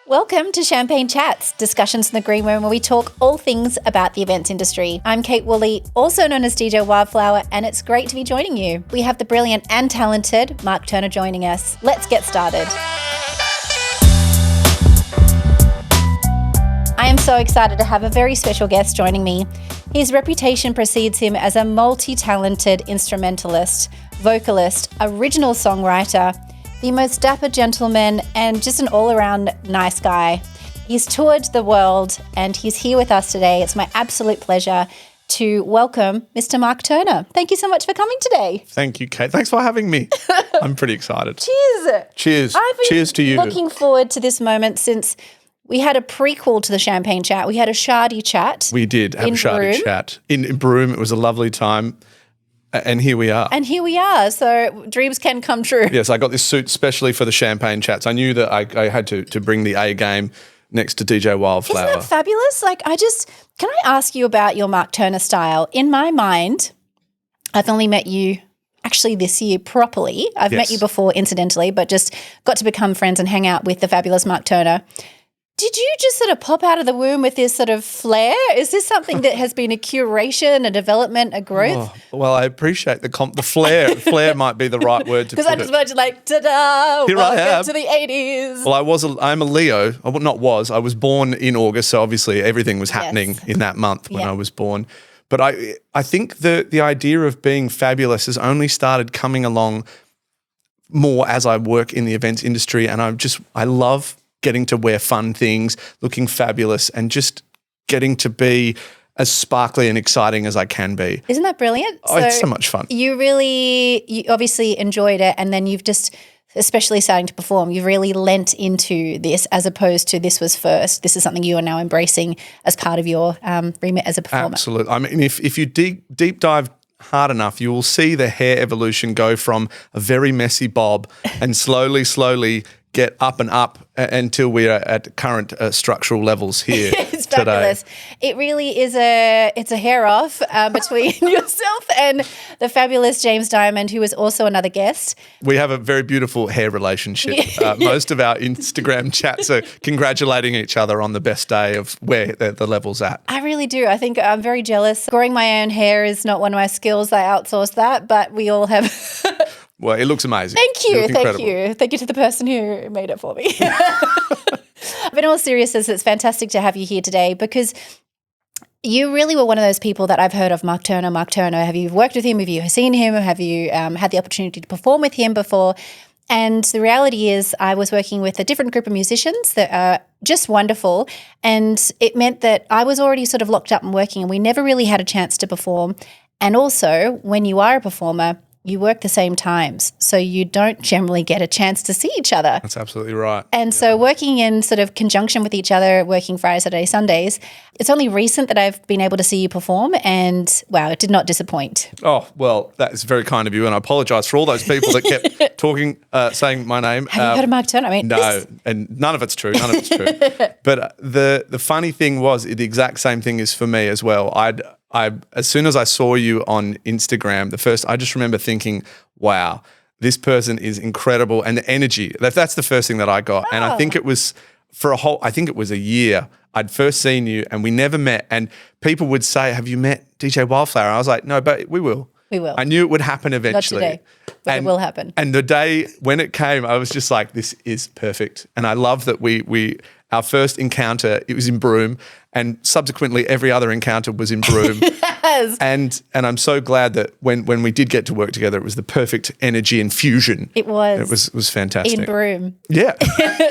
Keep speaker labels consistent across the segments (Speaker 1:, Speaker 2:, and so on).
Speaker 1: Welcome to Champagne Chats, discussions in the green room where we talk all things about the events industry. I'm Kate Woolley, also known as DJ Wildflower, and it's great to be joining you. We have the brilliant and talented Mark Turner joining us. Let's get started. I am so excited to have a very special guest joining me. His reputation precedes him as a multi-talented instrumentalist, vocalist, original songwriter, the most dapper gentleman, and just an all-around nice guy. He's toured the world and he's here with us today. It's my absolute pleasure to welcome Mr. Mark Turner. Thank you so much for coming today.
Speaker 2: Thank you, Kate. Thanks for having me. I'm pretty excited.
Speaker 1: Cheers.
Speaker 2: Cheers.
Speaker 1: I've been
Speaker 2: Cheers to you.
Speaker 1: looking forward to this moment since we had a prequel to the Champagne Chat. We had a Chardy Chat.
Speaker 2: We did have a Chardy Chat. In Broome, it was a lovely time. And here we are.
Speaker 1: So dreams can come true.
Speaker 2: Yes, I got this suit specially for the Champagne Chats. I knew that I had to bring the A game next to DJ Wildflower.
Speaker 1: Isn't that fabulous? Can I ask you about your Mark Turner style? In my mind, I've only met you actually this year properly. I've met you before incidentally, but just got to become friends and hang out with the fabulous Mark Turner. Did you just sort of pop out of the womb with this sort of flair? Is this something that has been a curation, a development, a growth?
Speaker 2: Oh, well, I appreciate the flair. Flair might be the right word to put it.
Speaker 1: Because I just imagine ta-da,
Speaker 2: Here
Speaker 1: welcome
Speaker 2: I am.
Speaker 1: to the 80s.
Speaker 2: Well, I'm a Leo. I was born in August, so obviously everything was happening in that month when I was born. But I think the idea of being fabulous has only started coming along more as I work in the events industry, and I love getting to wear fun things, looking fabulous, and just getting to be as sparkly and exciting as I can be.
Speaker 1: Isn't that brilliant?
Speaker 2: Oh, it's so much fun.
Speaker 1: You obviously enjoyed it, and then you've just, especially starting to perform, you've really lent into this as opposed to this was first. This is something you are now embracing as part of your remit as a performer.
Speaker 2: Absolutely. I mean, if you deep dive hard enough, you will see the hair evolution go from a very messy bob and slowly get up and up until we are at current structural levels here.
Speaker 1: It's fabulous. It really is it's a hair off between yourself and the fabulous James Diamond, who is also another guest.
Speaker 2: We have a very beautiful hair relationship. Most of our Instagram chats are congratulating each other on the best day of where the level's at.
Speaker 1: I really do. I think I'm very jealous. Growing my own hair is not one of my skills. I outsource that, but we all have...
Speaker 2: Well, it looks amazing.
Speaker 1: Thank you. Thank you to the person who made it for me. But in all seriousness, it's fantastic to have you here today because you really were one of those people that I've heard of, Mark Turner. Have you worked with him? Have you seen him? Have you had the opportunity to perform with him before? And the reality is I was working with a different group of musicians that are just wonderful, and it meant that I was already sort of locked up and working, and we never really had a chance to perform. And also, when you are a performer, you work the same times, so you don't generally get a chance to see each other.
Speaker 2: That's absolutely right.
Speaker 1: And so working in sort of conjunction with each other, working Friday, Saturday, Sundays, it's only recent that I've been able to see you perform, and wow, it did not disappoint.
Speaker 2: Oh, well, that is very kind of you, and I apologise for all those people that kept talking, saying my name.
Speaker 1: Have you heard of Mark Turner?
Speaker 2: No, and none of it's true. But the funny thing was, the exact same thing is for me as well. As soon as I saw you on Instagram, I just remember thinking, wow, this person is incredible. And the energy, that's the first thing that I got. And I think it was a year I'd first seen you and we never met. And people would say, have you met DJ Wildflower? I was like, no, but we will.
Speaker 1: We will.
Speaker 2: I knew it would happen eventually.
Speaker 1: Not today, but it will happen.
Speaker 2: And the day when it came, I was just like, this is perfect. And I love that our first encounter, it was in Broome, and subsequently every other encounter was in Broome.
Speaker 1: Yes.
Speaker 2: And I'm so glad that when we did get to work together, it was the perfect energy and fusion.
Speaker 1: It was.
Speaker 2: It was fantastic.
Speaker 1: In Broome.
Speaker 2: Yeah.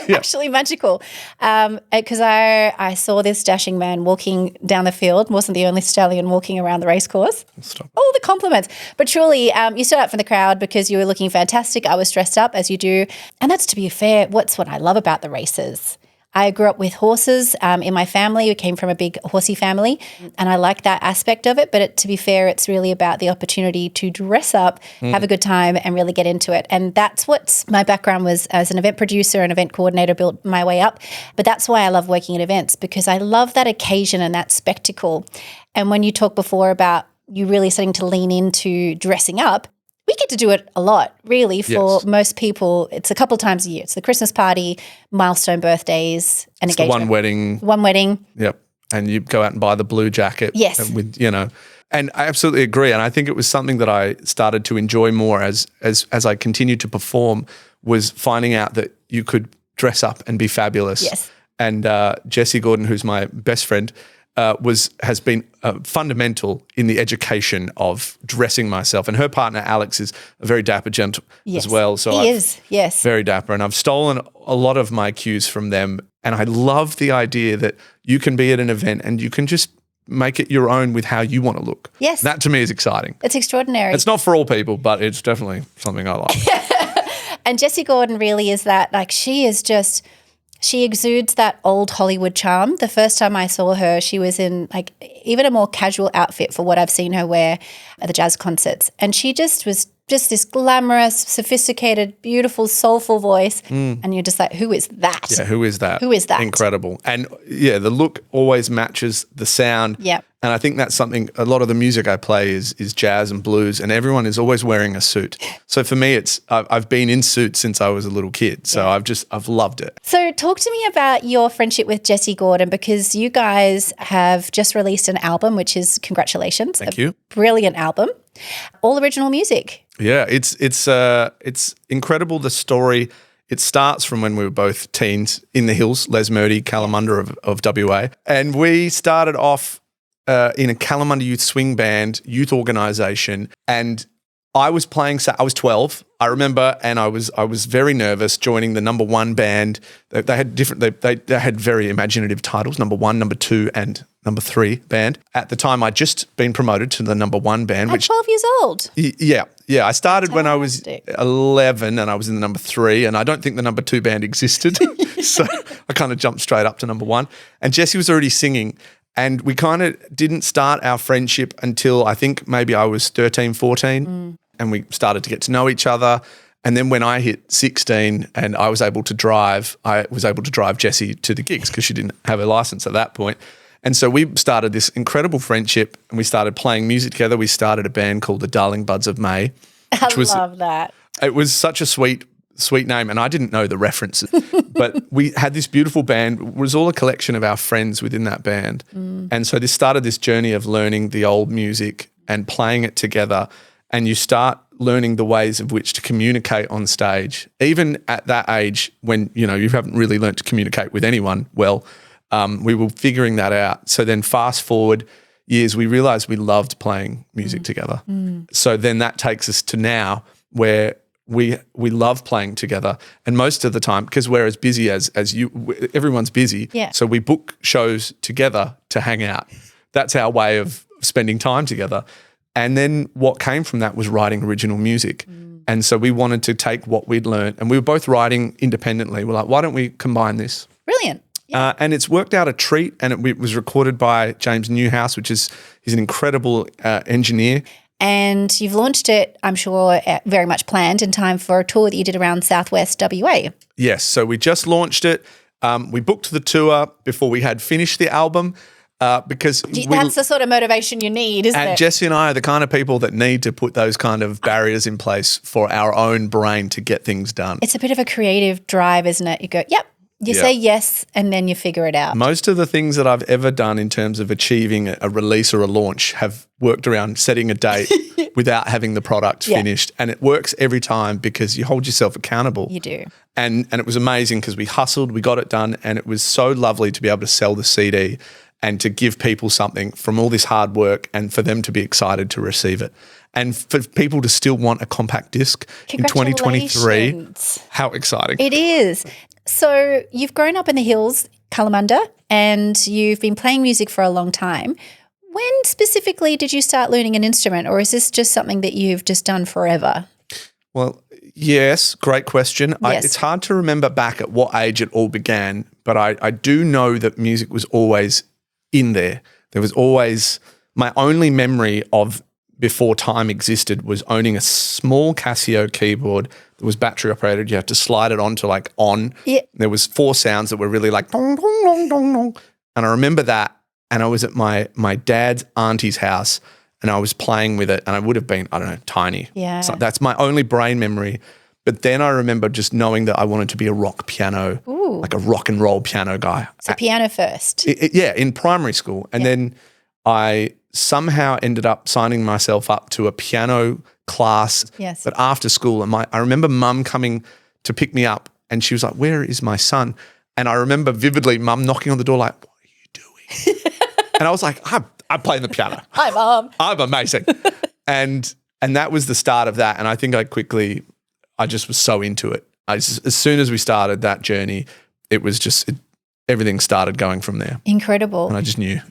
Speaker 1: Actually magical. Because I saw this dashing man walking down the field, wasn't the only stallion walking around the racecourse.
Speaker 2: Stop.
Speaker 1: All the compliments. But truly, you stood out from the crowd because you were looking fantastic. I was dressed up as you do. And that's, to be fair, what I love about the races. I grew up with horses in my family. We came from a big horsey family, and I like that aspect of it. But to be fair, it's really about the opportunity to dress up, have a good time, and really get into it. And that's what my background was as an event producer and event coordinator, built my way up. But that's why I love working at events, because I love that occasion and that spectacle. And when you talked before about you really starting to lean into dressing up, we get to do it a lot, really. For
Speaker 2: Yes.
Speaker 1: most people, it's a couple of times a year. It's the Christmas party, milestone birthdays, and
Speaker 2: It's the
Speaker 1: engagement.
Speaker 2: one wedding.
Speaker 1: One wedding.
Speaker 2: Yep. And you go out and buy the blue jacket.
Speaker 1: Yes.
Speaker 2: With, and I absolutely agree. And I think it was something that I started to enjoy more as I continued to perform, was finding out that you could dress up and be fabulous.
Speaker 1: Yes.
Speaker 2: And Jessie Gordon, who's my best friend, has been fundamental in the education of dressing myself. And her partner, Alex, is a very dapper gent as well. So
Speaker 1: he is, yes.
Speaker 2: Very dapper. And I've stolen a lot of my cues from them. And I love the idea that you can be at an event and you can just make it your own with how you want to look.
Speaker 1: Yes.
Speaker 2: That to me is exciting.
Speaker 1: It's extraordinary.
Speaker 2: It's not for all people, but it's definitely something I like.
Speaker 1: And Jessie Gordon really is that, like, she exudes that old Hollywood charm. The first time I saw her, she was in like even a more casual outfit for what I've seen her wear at the jazz concerts. And she just was just this glamorous, sophisticated, beautiful, soulful voice. And you're just like, who is that?
Speaker 2: Yeah, who is that?
Speaker 1: Who is that?
Speaker 2: Incredible. And yeah, the look always matches the sound.
Speaker 1: Yeah.
Speaker 2: And I think that's something, a lot of the music I play is jazz and blues, and everyone is always wearing a suit. So for me, I've been in suits since I was a little kid. So I've loved it.
Speaker 1: So talk to me about your friendship with Jessie Gordon, because you guys have just released an album, which is, congratulations.
Speaker 2: Thank you.
Speaker 1: Brilliant album. All original music.
Speaker 2: Yeah, it's incredible, the story. It starts from when we were both teens in the hills, Lesmurdy, Kalamunda of WA. And we started off in a Kalamunda youth swing band, youth organisation, and I was playing. I was 12, I remember, and I was very nervous joining the number one band. They had different. They had very imaginative titles: number one, number two, and number three band. At the time, I'd just been promoted to the number one band.
Speaker 1: At 12 years old.
Speaker 2: Yeah. I started when I was 11, and I was in the number three, and I don't think the number two band existed, so I kind of jumped straight up to number one. And Jessie was already singing. And we kind of didn't start our friendship until I think maybe I was 13, 14, and we started to get to know each other. And then when I hit 16 and I was able to drive Jessie to the gigs because she didn't have a license at that point. And so we started this incredible friendship, and we started playing music together. We started a band called the Darling Buds of May.
Speaker 1: I love that.
Speaker 2: It was such a sweet name, and I didn't know the references. But we had this beautiful band. It was all a collection of our friends within that band. And so this started this journey of learning the old music and playing it together, and you start learning the ways of which to communicate on stage. Even at that age when, you haven't really learned to communicate with anyone well, we were figuring that out. So then fast forward years, we realized we loved playing music together. So then that takes us to now, where we love playing together, and most of the time, because we're as busy as you, everyone's busy.
Speaker 1: Yeah.
Speaker 2: So we book shows together to hang out. That's our way of spending time together. And then what came from that was writing original music. And so we wanted to take what we'd learned, and we were both writing independently. We're like, why don't we combine this?
Speaker 1: Brilliant. Yeah.
Speaker 2: And it's worked out a treat, and it was recorded by James Newhouse, he's an incredible engineer.
Speaker 1: And you've launched it, I'm sure, very much planned in time for a tour that you did around Southwest WA.
Speaker 2: Yes, so we just launched it. We booked the tour before we had finished the album because
Speaker 1: that's the sort of motivation you need, isn't it?
Speaker 2: Jessie and I are the kind of people that need to put those kind of barriers in place for our own brain to get things done.
Speaker 1: It's a bit of a creative drive, isn't it? You go, yep. You say yes, and then you figure it out.
Speaker 2: Most of the things that I've ever done in terms of achieving a release or a launch have worked around setting a date without having the product finished. And it works every time because you hold yourself accountable.
Speaker 1: You do.
Speaker 2: And it was amazing because we hustled, we got it done, and it was so lovely to be able to sell the CD and to give people something from all this hard work, and for them to be excited to receive it. And for people to still want a compact disc in 2023. How exciting.
Speaker 1: It is. So you've grown up in the hills, Kalamunda, and you've been playing music for a long time. When specifically did you start learning an instrument, or is this just something that you've just done forever?
Speaker 2: Well, yes, great question.
Speaker 1: Yes.
Speaker 2: It's hard to remember back at what age it all began, but I do know that music was always in there. There was always, my only memory of before time existed was owning a small Casio keyboard that was battery operated. You had to slide it onto like on.
Speaker 1: Yeah.
Speaker 2: There was 4 sounds that were really like dong, dong, dong, dong, dong. And I remember that, and I was at my dad's auntie's house, and I was playing with it, and I would have been, I don't know, tiny.
Speaker 1: Yeah.
Speaker 2: So that's my only brain memory. But then I remember just knowing that I wanted to be a rock piano, like a rock and roll piano guy.
Speaker 1: So piano first.
Speaker 2: In primary school. And then I somehow ended up signing myself up to a piano class, but after school. And I remember Mum coming to pick me up, and she was like, "Where is my son?" And I remember vividly Mum knocking on the door like, "What are you doing?" And I was like, I'm playing the piano.
Speaker 1: Hi, Mom.
Speaker 2: I'm amazing. and that was the start of that. And I think I just was so into it. As soon as we started that journey, it was just everything started going from there.
Speaker 1: Incredible.
Speaker 2: And I just knew,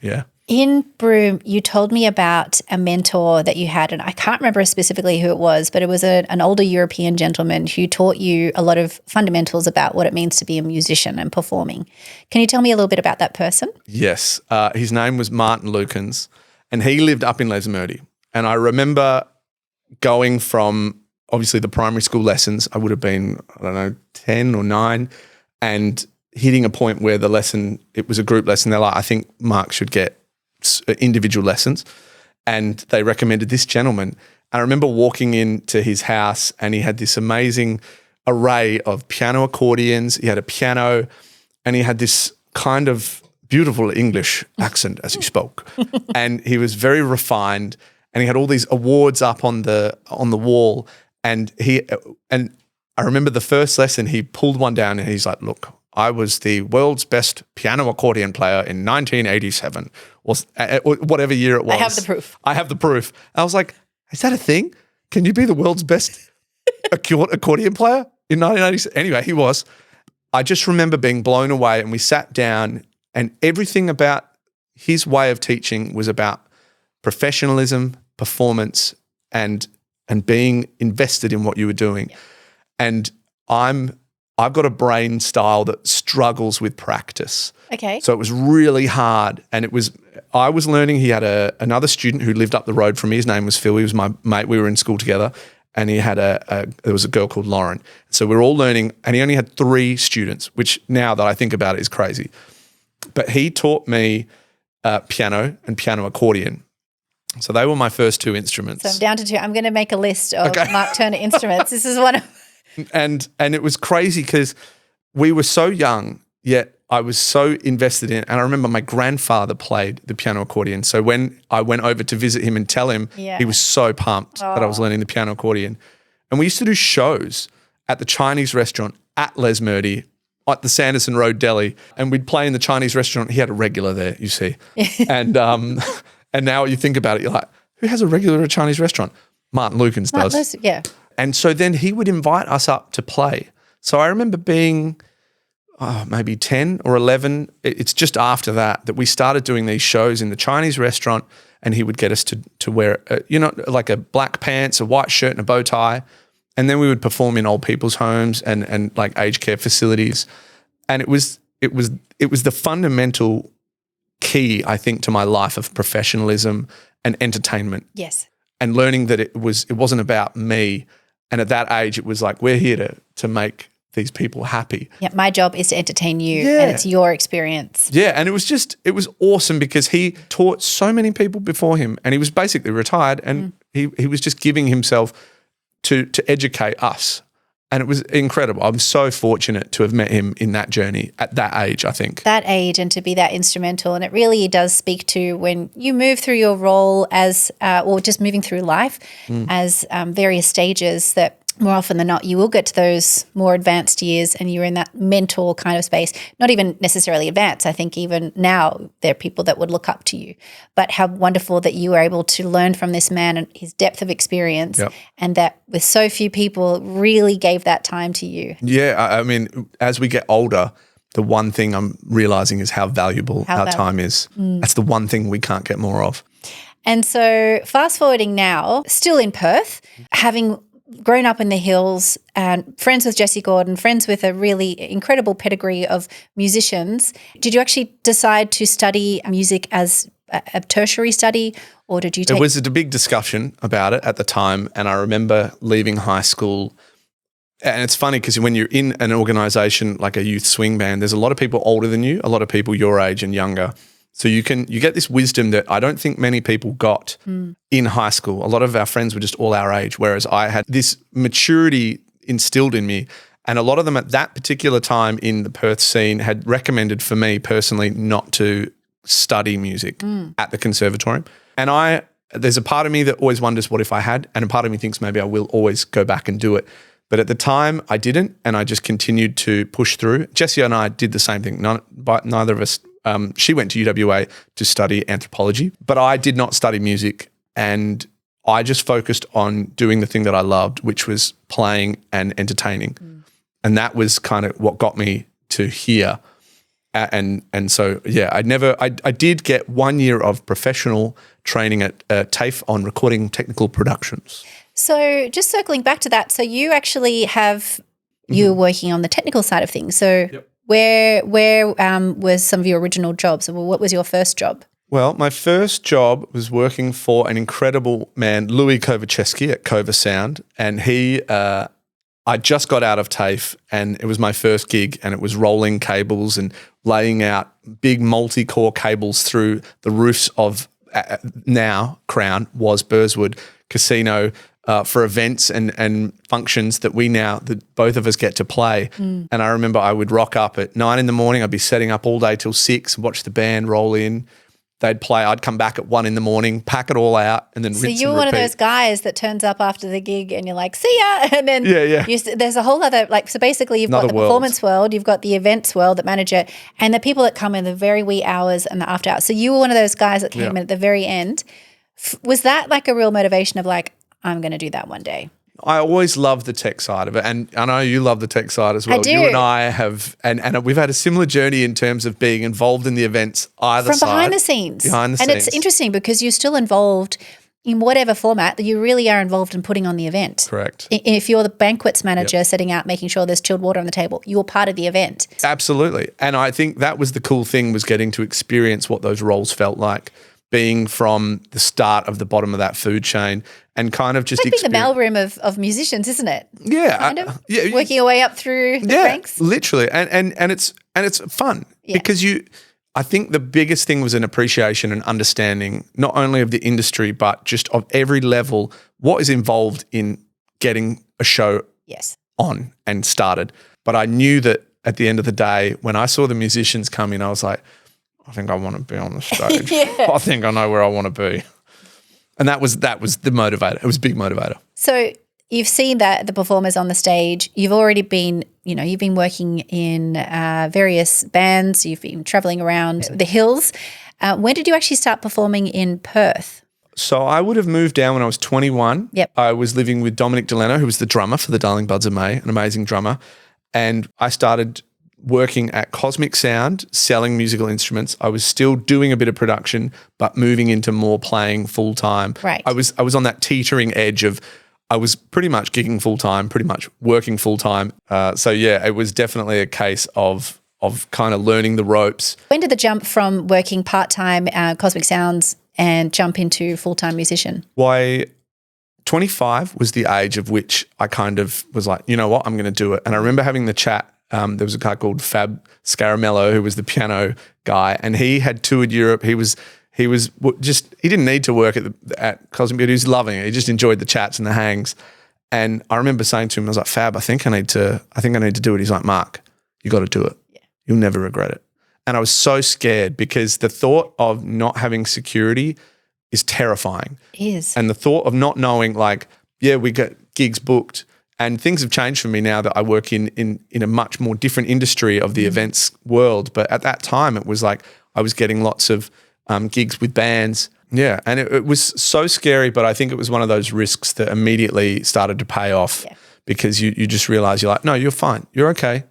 Speaker 1: In Broome, you told me about a mentor that you had, and I can't remember specifically who it was, but it was an older European gentleman who taught you a lot of fundamentals about what it means to be a musician and performing. Can you tell me a little bit about that person?
Speaker 2: Yes. His name was Martin Lukens, and he lived up in Les Murdy. And I remember going from obviously the primary school lessons. I would have been, 10 or 9, and hitting a point where the lesson, it was a group lesson. They're like, I think Mark should get individual lessons, and they recommended this gentleman. I remember walking into his house, and he had this amazing array of piano accordions. He had a piano, and he had this kind of beautiful English accent as he spoke, and he was very refined, and he had all these awards up on the wall, and I remember the first lesson he pulled one down, and he's like, "Look, I was the world's best piano accordion player in 1987, or whatever year it was.
Speaker 1: I have the proof.
Speaker 2: I was like, is that a thing? Can you be the world's best accordion player in 1987? Anyway, he was. I just remember being blown away, and we sat down, and everything about his way of teaching was about professionalism, performance, and being invested in what you were doing. Yeah. And I've got a brain style that struggles with practice.
Speaker 1: Okay.
Speaker 2: So it was really hard. And I was learning. He had another student who lived up the road from me. His name was Phil. He was my mate. We were in school together. And he had there was a girl called Lauren. So we were all learning, and he only had 3 students, which now that I think about it is crazy. But he taught me piano and piano accordion. So they were my first 2 instruments.
Speaker 1: So I'm down to 2. I'm going to make a list of Mark Turner instruments. This is one of...
Speaker 2: And it was crazy because we were so young, yet I was so invested in it. And I remember my grandfather played the piano accordion. So when I went over to visit him and tell him, he was so pumped that I was learning the piano accordion. And we used to do shows at the Chinese restaurant at Les Murdy, at the Sanderson Road Deli. And we'd play in the Chinese restaurant. He had a regular there, you see. And now you think about it, you're like, who has a regular at a Chinese restaurant? Martin Lukens does.
Speaker 1: Yeah.
Speaker 2: And so then he would invite us up to play. So I remember being maybe 10 or 11. It's just after that we started doing these shows in the Chinese restaurant, and he would get us to wear, like a black pants, a white shirt and a bow tie. And then we would perform in old people's homes and like aged care facilities. And it was the fundamental key, I think, to my life of professionalism and entertainment.
Speaker 1: Yes.
Speaker 2: And learning that it wasn't about me. And at that age, it was like, we're here to make these people happy.
Speaker 1: Yeah, my job is to entertain you, and it's your experience.
Speaker 2: Yeah, and it was awesome because he taught so many people before him, and he was basically retired, and he was just giving himself to educate us. And it was incredible. I'm so fortunate to have met him in that journey at that age, I think.
Speaker 1: That age, and to be that instrumental. And it really does speak to when you move through your role as, or just moving through life as various stages, that more often than not, you will get to those more advanced years and you're in that mentor kind of space. Not even necessarily advanced. I think even now there are people that would look up to you. But how wonderful that you were able to learn from this man and his depth of experience, and that with so few people really gave that time to you. Yeah,
Speaker 2: I mean, as we get older, the one thing I'm realising is how valuable our time is. That's the one thing we can't get more of.
Speaker 1: And so fast forwarding now, still in Perth, having grown up in the hills and friends with Jesse Gordon, friends with a really incredible pedigree of musicians. Did you actually decide to study music as a tertiary study, or did you take...
Speaker 2: It was a big discussion about it at the time, and I remember leaving high school. And it's funny because when you're in an organisation like a youth swing band, there's a lot of people older than you, a lot of people your age and younger. So you get this wisdom that I don't think many people got in high school. A lot of our friends were just all our age, whereas I had this maturity instilled in me. And a lot of them at that particular time in the Perth scene had recommended for me personally not to study music at the conservatorium. And there's a part of me that always wonders what if I had, and a part of me thinks maybe I will always go back and do it. But at the time I didn't, and I just continued to push through. Jessie and I did the same thing. Neither of us, she went to UWA to study anthropology, but I did not study music, and I just focused on doing the thing that I loved, which was playing and entertaining. And that was kind of what got me to here. And so, yeah, I did get 1 year of professional training at TAFE on recording technical productions.
Speaker 1: So just circling back to that, so you actually you were working on the technical side of things. So where was some of your original jobs? Or what was your first job?
Speaker 2: Well, my first job was working for an incredible man, Louis Kovaceski at Kova Sound, and I just got out of TAFE, and it was my first gig, and it was rolling cables and laying out big multi-core cables through the roofs of now Crown, was Burswood Casino, for events and functions that both of us get to play. And I remember I would rock up at 9 a.m. I'd be setting up all day till 6 and watch the band roll in. They'd play. I'd come back at 1 a.m, pack it all out, and then rinse and repeat.
Speaker 1: So you're one of those guys that turns up after the gig and you're like, see ya. And then there's a whole other, so basically you've got the performance world, you've got the events world that manage it, and the people that come in the very wee hours and the after hours. So you were one of those guys that came in at the very end. Was that like a real motivation of like, I'm going to do that one day?
Speaker 2: I always love the tech side of it, and I know you love the tech side as well.
Speaker 1: I do.
Speaker 2: You and I have, and we've had a similar journey in terms of being involved in the events either side.
Speaker 1: From behind the scenes. And it's interesting because you're still involved in whatever format that you really are involved in putting on the event.
Speaker 2: Correct.
Speaker 1: If you're the banquets manager setting out, making sure there's chilled water on the table, you're part of the event.
Speaker 2: Absolutely. And I think that was the cool thing, was getting to experience what those roles felt like, being from the start of the bottom of that food chain and kind of just
Speaker 1: it's like being the mailroom of musicians, isn't it?
Speaker 2: Yeah.
Speaker 1: Kind of working your way up through the ranks.
Speaker 2: Literally. And it's fun because I think the biggest thing was an appreciation and understanding not only of the industry but just of every level, what is involved in getting a show on and started. But I knew that at the end of the day, when I saw the musicians come in, I was like, I think I want to be on the stage. I think I know where I want to be. And that was the motivator. It was a big motivator.
Speaker 1: So you've seen that the performers on the stage, you've already been, you've been working in various bands, you've been traveling around the hills. When did you actually start performing in Perth?
Speaker 2: So I would have moved down when I was 21.
Speaker 1: Yep.
Speaker 2: I was living with Dominic Delano, who was the drummer for the Darling Buds of May, an amazing drummer. And I started working at Cosmic Sound, selling musical instruments. I was still doing a bit of production, but moving into more playing full time.
Speaker 1: Right.
Speaker 2: I was on that teetering edge of, I was pretty much gigging full time, pretty much working full time. So yeah, it was definitely a case of kind of learning the ropes.
Speaker 1: When did the jump from working part time Cosmic Sounds and jump into full time musician?
Speaker 2: Why? 25 was the age of which I kind of was like, you know what, I'm going to do it. And I remember having the chat. There was a guy called Fab Scaramello who was the piano guy, and he had toured Europe. He didn't need to work at Cosmic, but he was loving it. He just enjoyed the chats and the hangs. And I remember saying to him, I was like, Fab, I think I need to do it. He's like, Mark, you got to do it. Yeah. You'll never regret it. And I was so scared because the thought of not having security is terrifying.
Speaker 1: It is.
Speaker 2: And the thought of not knowing, like, we got gigs booked. And things have changed for me now that I work in a much more different industry of the events world. But at that time, it was like I was getting lots of gigs with bands. Yeah, and it was so scary, but I think it was one of those risks that immediately started to pay off because you just realize you're like, no, you're fine. You're okay.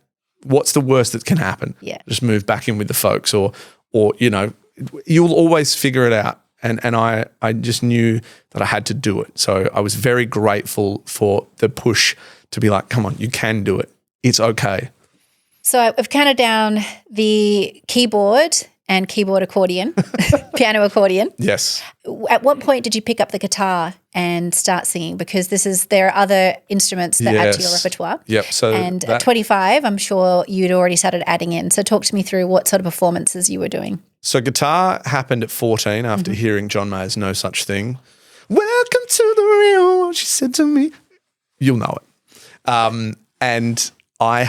Speaker 2: What's the worst that can happen?
Speaker 1: Yeah.
Speaker 2: Just move back in with the folks or you'll always figure it out. And I just knew that I had to do it. So I was very grateful for the push to be like, come on, you can do it. It's okay.
Speaker 1: So I've counted down the keyboard and keyboard accordion, piano accordion.
Speaker 2: Yes.
Speaker 1: At what point did you pick up the guitar and start singing? Because there are other instruments that add to your repertoire.
Speaker 2: Yep.
Speaker 1: At 25, I'm sure you'd already started adding in. So talk to me through what sort of performances you were doing.
Speaker 2: So guitar happened at 14 after hearing John Mayer's No Such Thing. Welcome to the real world, she said to me. You'll know it. And I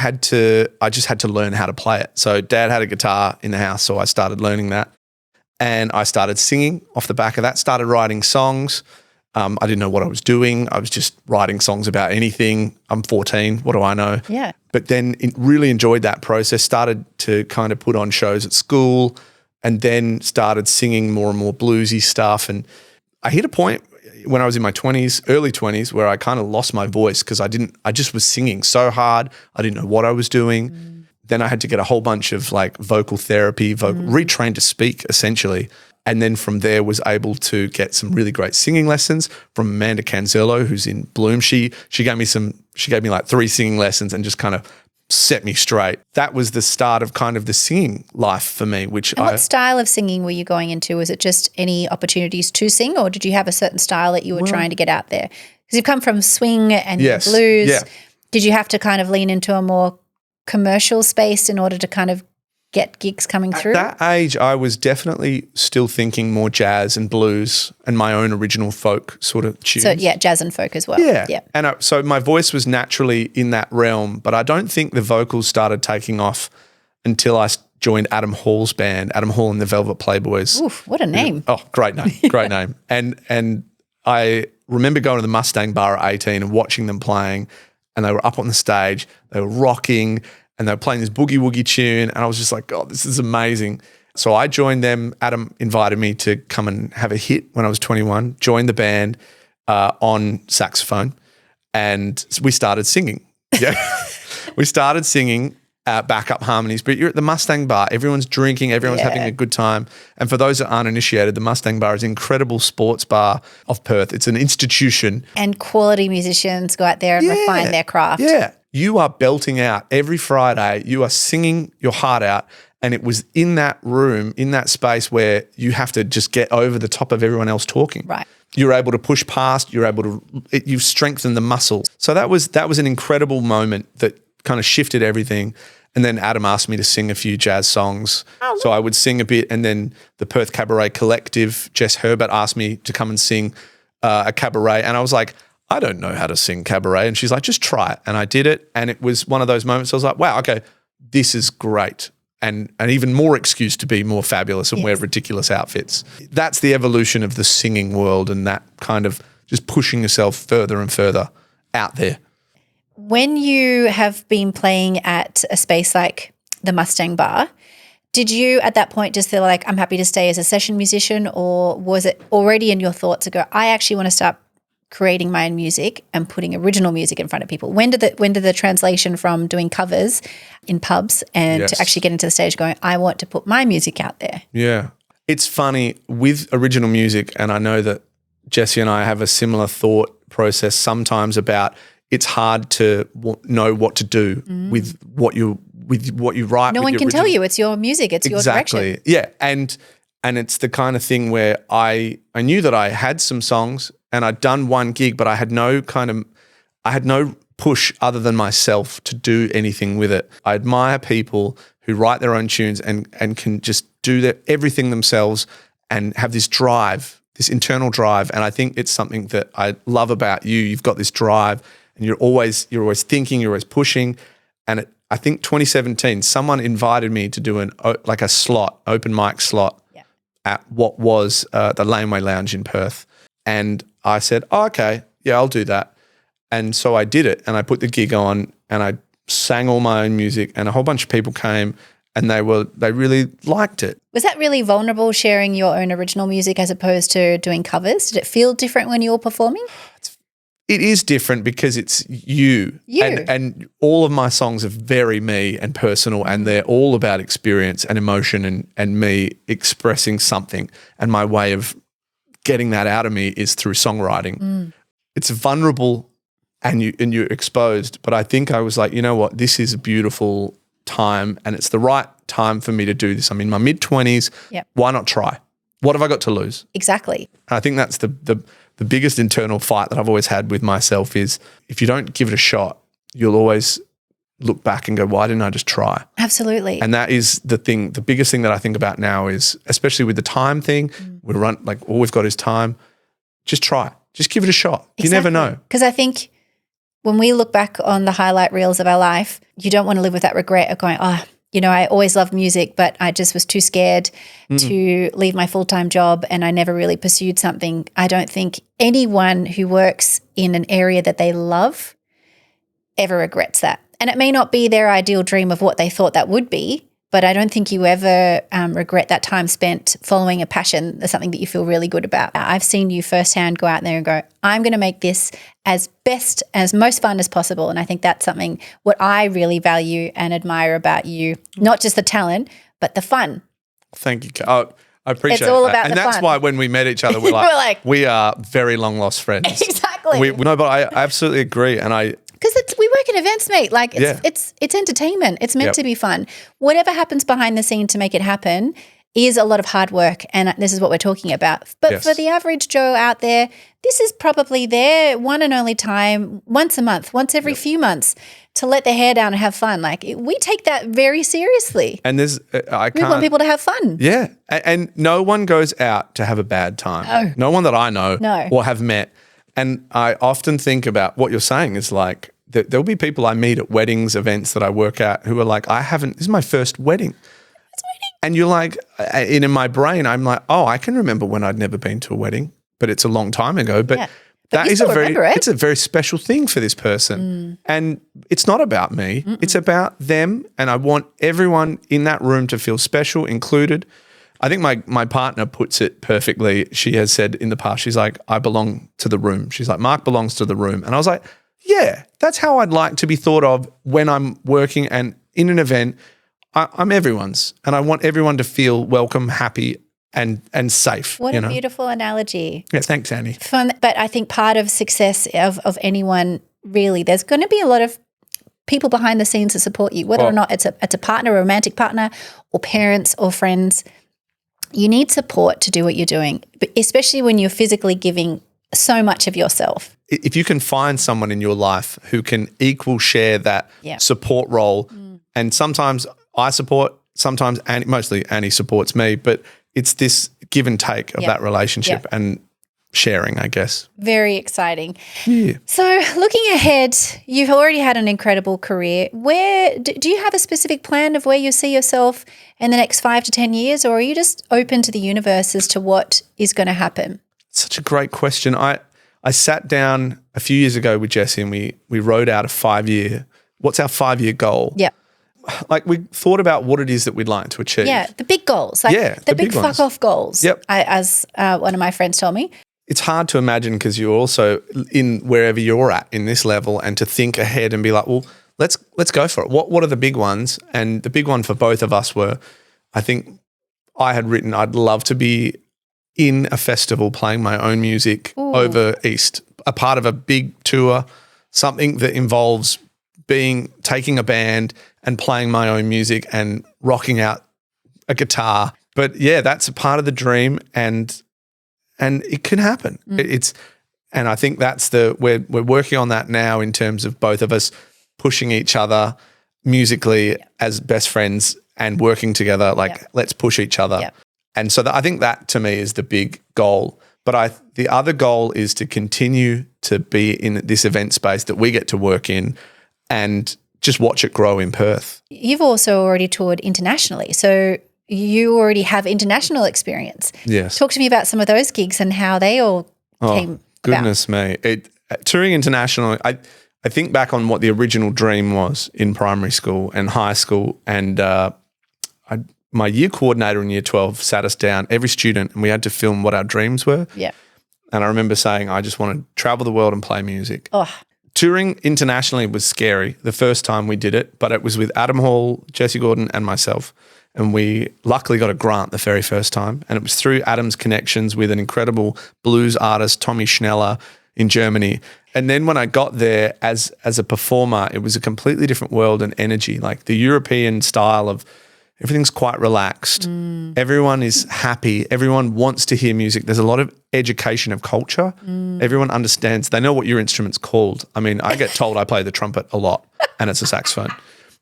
Speaker 2: just had to learn how to play it. So Dad had a guitar in the house, so I started learning that. And I started singing off the back of that, started writing songs. I didn't know what I was doing. I was just writing songs about anything. I'm 14. What do I know?
Speaker 1: Yeah.
Speaker 2: But then really enjoyed that process, started to kind of put on shows at school, and then started singing more and more bluesy stuff. And I hit a point when I was in my 20s, early 20s, where I kind of lost my voice because I just was singing so hard. I didn't know what I was doing. Then I had to get a whole bunch of like vocal therapy, retrained to speak essentially. And then from there was able to get some really great singing lessons from Amanda Canzello, who's in Bloom. She gave me like 3 singing lessons and just kind of set me straight. That was the start of kind of the singing life for me,
Speaker 1: And what style of singing were you going into? Was it just any opportunities to sing, or did you have a certain style that you were trying to get out there? Because you've come from swing and blues.
Speaker 2: Yeah.
Speaker 1: Did you have to kind of lean into a more commercial space in order to kind of get gigs coming through?
Speaker 2: At that age, I was definitely still thinking more jazz and blues and my own original folk sort of tunes.
Speaker 1: So, yeah, jazz and folk as well.
Speaker 2: Yeah. And so my voice was naturally in that realm, but I don't think the vocals started taking off until I joined Adam Hall's band, Adam Hall and the Velvet Playboys.
Speaker 1: Oof, what a name.
Speaker 2: Oh, great name, great name. And I remember going to the Mustang Bar at 18 and watching them playing, and they were up on the stage, they were rocking, and they were playing this boogie woogie tune, and I was just like, God, this is amazing. So I joined them. Adam invited me to come and have a hit when I was 21, joined the band on saxophone, and we started singing. Yeah, we started singing backup harmonies, but you're at the Mustang Bar, everyone's drinking, everyone's having a good time. And for those that aren't initiated, the Mustang Bar is an incredible sports bar of Perth. It's an institution.
Speaker 1: And quality musicians go out there and refine their craft.
Speaker 2: Yeah. You are belting out every Friday. You are singing your heart out. And it was in that room, in that space where you have to just get over the top of everyone else talking.
Speaker 1: Right.
Speaker 2: You're able to push past, you've strengthened the muscles. So that was an incredible moment that kind of shifted everything. And then Adam asked me to sing a few jazz songs. So I would sing a bit. And then the Perth Cabaret Collective, Jess Herbert asked me to come and sing a cabaret. And I was like, I don't know how to sing cabaret. And she's like, just try it. And I did it. And it was one of those moments I was like, wow, okay, this is great. And an even more excuse to be more fabulous and wear ridiculous outfits. That's the evolution of the singing world, and that kind of just pushing yourself further and further out there.
Speaker 1: When you have been playing at a space like the Mustang Bar, did you at that point just feel like, I'm happy to stay as a session musician, or was it already in your thoughts to go, I actually want to start creating my own music and putting original music in front of people? When did the translation from doing covers in pubs and to actually get into the stage going, I want to put my music out there?
Speaker 2: Yeah. It's funny with original music, and I know that Jessie and I have a similar thought process sometimes about it's hard to know what to do with what you write.
Speaker 1: No one can tell you. It's your music. It's your direction.
Speaker 2: Yeah. And it's the kind of thing where I knew that I had some songs and I'd done one gig, but I had no push other than myself to do anything with it. I admire people who write their own tunes and can just do everything themselves and have this drive, this internal drive. And I think it's something that I love about you. You've got this drive, and you're always thinking, you're always pushing. And I think 2017, someone invited me to do a slot, open mic slot at what was the Laneway Lounge in Perth. And I said, oh, okay, yeah, I'll do that. And so I did it, and I put the gig on, and I sang all my own music, and a whole bunch of people came, and they really liked it.
Speaker 1: Was that really vulnerable, sharing your own original music as opposed to doing covers? Did it feel different when you were performing?
Speaker 2: It is different because it's you. And all of my songs are very me and personal, and they're all about experience and emotion and me expressing something. And my way of getting that out of me is through songwriting. It's vulnerable and you're exposed. But I think I was like, you know what, this is a beautiful time, and it's the right time for me to do this. I'm in my mid-20s.
Speaker 1: Yep.
Speaker 2: Why not try? What have I got to lose?
Speaker 1: Exactly.
Speaker 2: And I think that's the biggest internal fight that I've always had with myself is if you don't give it a shot, you'll always look back and go, why didn't I just try?
Speaker 1: Absolutely.
Speaker 2: And that is the biggest thing that I think about now is, especially with the time thing, we run, like all we've got is time. Just try. Just give it a shot. You never know.
Speaker 1: Because I think when we look back on the highlight reels of our life, you don't want to live with that regret of going, I always loved music, but I just was too scared to leave my full-time job and I never really pursued something. I don't think anyone who works in an area that they love ever regrets that. And it may not be their ideal dream of what they thought that would be, but I don't think you ever regret that time spent following a passion or something that you feel really good about. I've seen you firsthand go out there and go, I'm going to make this as best, as most fun as possible. And I think that's something what I really value and admire about you, not just the talent, but the fun.
Speaker 2: Thank you. I appreciate it.
Speaker 1: It's all about
Speaker 2: and
Speaker 1: the
Speaker 2: that's
Speaker 1: fun.
Speaker 2: why when we met each other, we're like, we are very long lost friends.
Speaker 1: Exactly.
Speaker 2: No, but I absolutely agree. And
Speaker 1: because we work in events, mate. Like it's entertainment. It's meant to be fun. Whatever happens behind the scene to make it happen is a lot of hard work, and this is what we're talking about. But for the average Joe out there, this is probably their one and only time, once a month, once every few months, to let their hair down and have fun. Like we take that very seriously.
Speaker 2: And we
Speaker 1: want people to have fun.
Speaker 2: Yeah, and no one goes out to have a bad time. No one that I know or have met. And I often think about what you're saying is like, there'll be people I meet at weddings, events that I work at who are like, this is my first wedding. And you're like, and in my brain, I'm like, I can remember when I'd never been to a wedding, but it's a long time ago. But that is it's a very special thing for this person. And it's not about me. It's about them. And I want everyone in that room to feel special, included. I think my partner puts it perfectly. She has said in the past, she's like, I belong to the room. She's like, Mark belongs to the room. And I was like, yeah, that's how I'd like to be thought of when I'm working and in an event. I'm everyone's, and I want everyone to feel welcome, happy, and safe.
Speaker 1: What a beautiful analogy.
Speaker 2: Yeah, thanks, Annie.
Speaker 1: Fun, but I think part of success of anyone, really, there's going to be a lot of people behind the scenes to support you, whether or not it's a partner, a romantic partner, or parents or friends. You need support to do what you're doing, but especially when you're physically giving so much of yourself.
Speaker 2: If you can find someone in your life who can share that support role, and sometimes I support, sometimes mostly Annie supports me, but it's this give and take of that relationship and sharing, I guess.
Speaker 1: Very exciting.
Speaker 2: Yeah.
Speaker 1: So looking ahead, you've already had an incredible career. Where do you have a specific plan of where you see yourself in the next 5 to 10 years, or are you just open to the universe as to what is going to happen?
Speaker 2: Such a great question. I sat down a few years ago with Jesse and we wrote out what's our 5-year goal?
Speaker 1: Yeah.
Speaker 2: Like we thought about what it is that we'd like to achieve.
Speaker 1: Yeah, the big goals. The big fuck off goals.
Speaker 2: Yep.
Speaker 1: As one of my friends told me.
Speaker 2: It's hard to imagine because you're also in wherever you're at in this level, and to think ahead and be like, well, let's go for it. What are the big ones? And the big one for both of us were, I think I had written, I'd love to be in a festival playing my own music over East, a part of a big tour, something that involves taking a band and playing my own music and rocking out a guitar. But yeah, that's a part of the dream, and it can happen. And I think that's we're working on that now in terms of both of us pushing each other musically as best friends and working together. Like let's push each other. Yep. And so I think that to me is the big goal. But the other goal is to continue to be in this event space that we get to work in and just watch it grow in Perth.
Speaker 1: You've also already toured internationally, so you already have international experience.
Speaker 2: Yes.
Speaker 1: Talk to me about some of those gigs and how they all came
Speaker 2: goodness
Speaker 1: about.
Speaker 2: Me. Touring internationally, I think back on what the original dream was in primary school and high school, and my year coordinator in year 12 sat us down, every student, and we had to film what our dreams were.
Speaker 1: Yeah.
Speaker 2: And I remember saying, I just want to travel the world and play music.
Speaker 1: Oh.
Speaker 2: Touring internationally was scary the first time we did it, but it was with Adam Hall, Jesse Gordon, and myself. And we luckily got a grant the very first time. And it was through Adam's connections with an incredible blues artist, Tommy Schneller, in Germany. And then when I got there as a performer, it was a completely different world and energy. Like the European style of everything's quite relaxed. Everyone is happy. Everyone wants to hear music. There's a lot of education of culture. Everyone understands. They know what your instrument's called. I mean, I get told I play the trumpet a lot and it's a saxophone.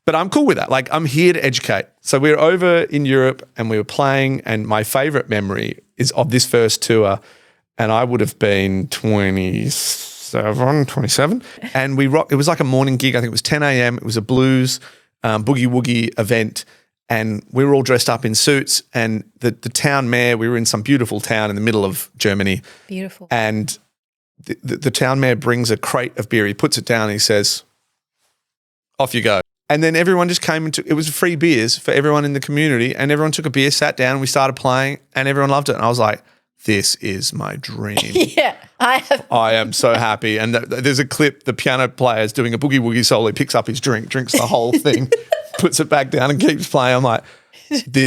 Speaker 2: But I'm cool with that. Like, I'm here to educate. So we were over in Europe and we were playing, and my favorite memory is of this first tour, and I would have been 27. And it was like a morning gig. I think it was 10 a.m. It was a blues boogie woogie event, and we were all dressed up in suits, and the town mayor, we were in some beautiful town in the middle of Germany.
Speaker 1: Beautiful.
Speaker 2: And the town mayor brings a crate of beer. He puts it down and he says, off you go. And then everyone just came into, it was free beers for everyone in the community, and everyone took a beer, sat down, and we started playing, and everyone loved it. And I was like, this is my dream.
Speaker 1: Yeah,
Speaker 2: I am so happy. And there's a clip, the piano player is doing a boogie woogie solo. He picks up his drink, drinks the whole thing, puts it back down and keeps playing. I'm like,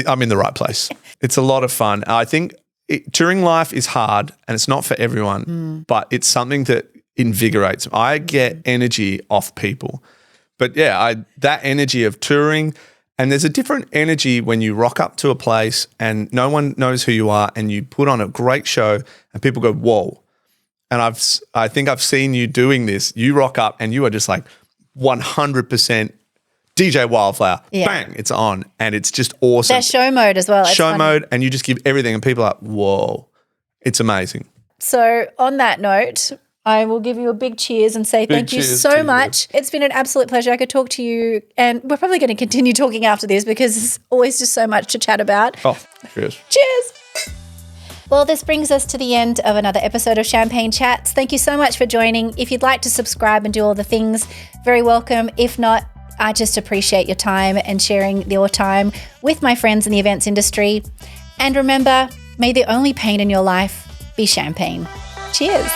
Speaker 2: I'm in the right place. It's a lot of fun. I think touring life is hard and it's not for everyone, but it's something that invigorates. I get energy off people. But yeah, that energy of touring, and there's a different energy when you rock up to a place and no one knows who you are, and you put on a great show and people go, whoa. And I think I've seen you doing this. You rock up and you are just like 100% DJ Wildflower. Yeah. Bang, it's on. And it's just awesome.
Speaker 1: That show mode as well.
Speaker 2: Show mode, and you just give everything and people are like, whoa, it's amazing.
Speaker 1: So on that note, I will give you a big cheers and say thank you so much. It's been an absolute pleasure. I could talk to you, and we're probably going to continue talking after this because there's always just so much to chat about.
Speaker 2: Oh, cheers.
Speaker 1: Cheers. Well, this brings us to the end of another episode of Champagne Chats. Thank you so much for joining. If you'd like to subscribe and do all the things, very welcome. If not, I just appreciate your time and sharing your time with my friends in the events industry. And remember, may the only pain in your life be champagne. Cheers.